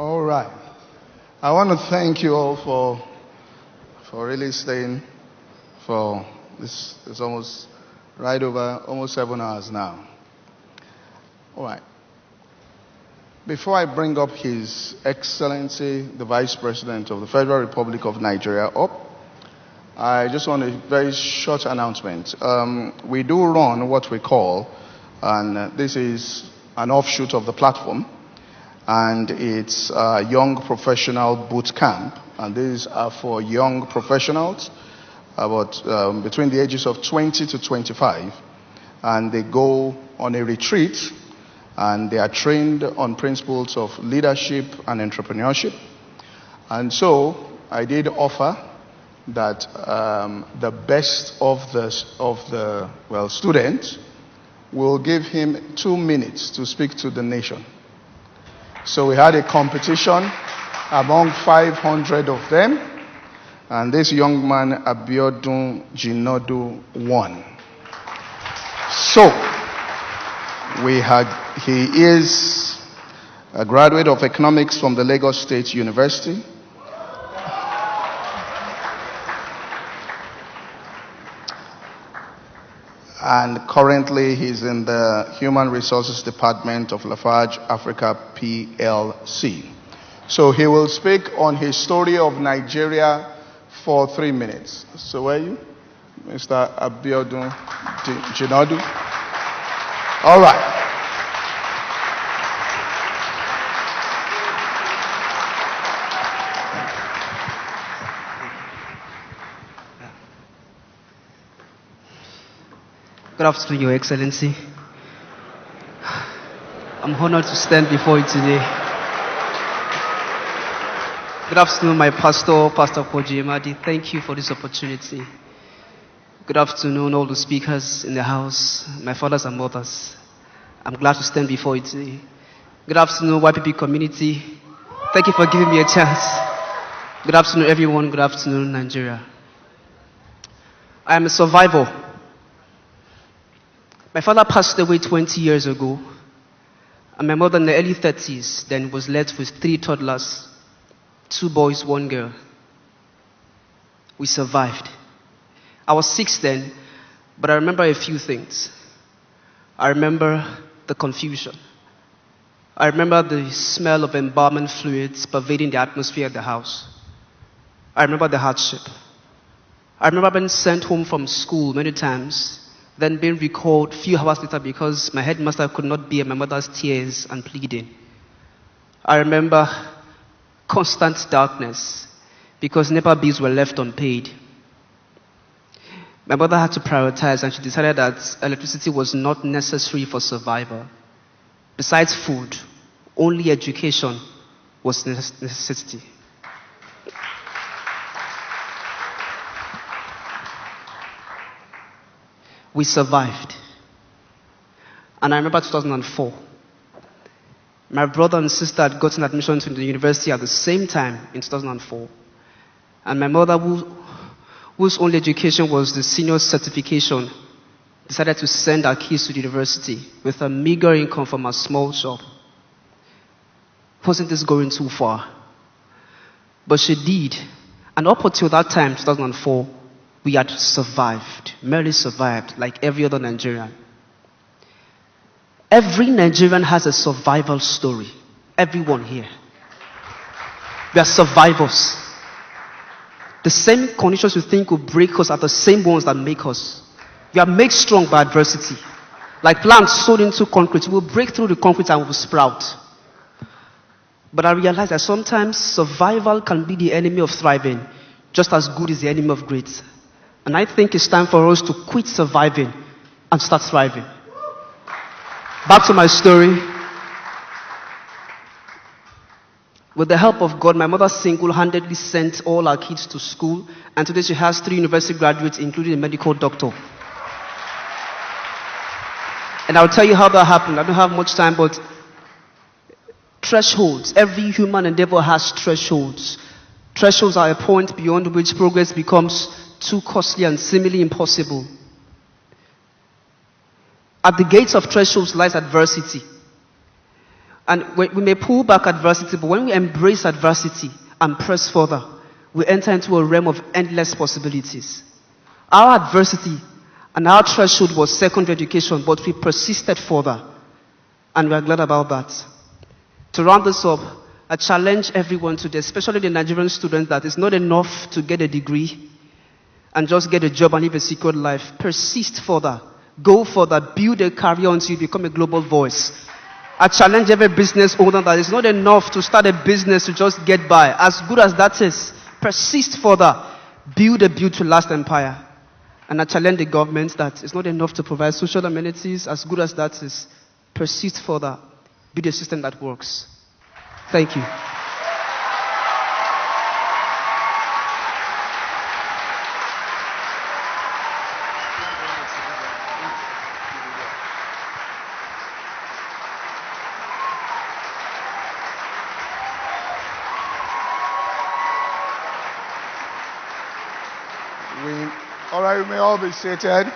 All right. I want to thank you all for really staying for this. It's almost right over almost 7 hours now. All right. Before I bring up His Excellency, the Vice President of the Federal Republic of Nigeria up, I just want a very short announcement. We do run what we call, and this is an offshoot of the platform, and it's a young professional boot camp. And these are for young professionals between the ages of 20 to 25. And they go on a retreat, and they are trained on principles of leadership and entrepreneurship. And so I did offer that the best of the students will give him 2 minutes to speak to the nation. So we had a competition among 500 of them, and this young man, Abiodun Jinodu, won. So he is a graduate of economics from the Lagos State University. And currently he's in the Human Resources Department of Lafarge Africa PLC. So he will speak on his story of Nigeria for 3 minutes. So where are you? Mr. Abiodun Jinodu. All right. Good afternoon, Your Excellency. I'm honored to stand before you today. Good afternoon, my pastor, Pastor Koji Emadi. Thank you for this opportunity. Good afternoon, all the speakers in the house, my fathers and mothers. I'm glad to stand before you today. Good afternoon, YPP community. Thank you for giving me a chance. Good afternoon, everyone. Good afternoon, Nigeria. I am a survivor. My father passed away 20 years ago, and my mother in the early 30s then was left with 3 toddlers, 2 boys, 1 girl. We survived. I was 6 then, but I remember a few things. I remember the confusion. I remember the smell of embalming fluids pervading the atmosphere of the house. I remember the hardship. I remember being sent home from school many times, then being recalled a few hours later because my headmaster could not bear my mother's tears and pleading. I remember constant darkness because NEPA bills were left unpaid. My mother had to prioritize, and she decided that electricity was not necessary for survival. Besides food, only education was necessity. We survived. And I remember 2004. My brother and sister had gotten admission to the university at the same time in 2004. And my mother, whose only education was the senior certification, decided to send our kids to the university with a meager income from a small shop. Wasn't this going too far? But she did. And up until that time, 2004, we had survived, merely survived, like every other Nigerian. Every Nigerian has a survival story. Everyone here. We are survivors. The same conditions you think will break us are the same ones that make us. We are made strong by adversity. Like plants sowed into concrete, we will break through the concrete and we will sprout. But I realize that sometimes survival can be the enemy of thriving, just as good is the enemy of great. And I think it's time for us to quit surviving and start thriving. Back to my story. With the help of God, my mother single-handedly sent all our kids to school, and today she has 3 university graduates, including a medical doctor. And I'll tell you how that happened. I don't have much time, but thresholds. Every human endeavor has thresholds. Thresholds are a point beyond which progress becomes too costly and seemingly impossible. At the gates of thresholds lies adversity. And we may pull back adversity, but when we embrace adversity and press further, we enter into a realm of endless possibilities. Our adversity and our threshold was secondary education, but we persisted further. And we are glad about that. To round this up, I challenge everyone today, especially the Nigerian students, that it's not enough to get a degree and just get a job and live a secure life. Persist further. Go further. Build a career until you become a global voice. I challenge every business owner that it's not enough to start a business to just get by. As good as that is, persist further. Build a built-to-last empire. And I challenge the government that it's not enough to provide social amenities. As good as that is, persist further. Build a system that works. Thank you. All right, we may all be seated.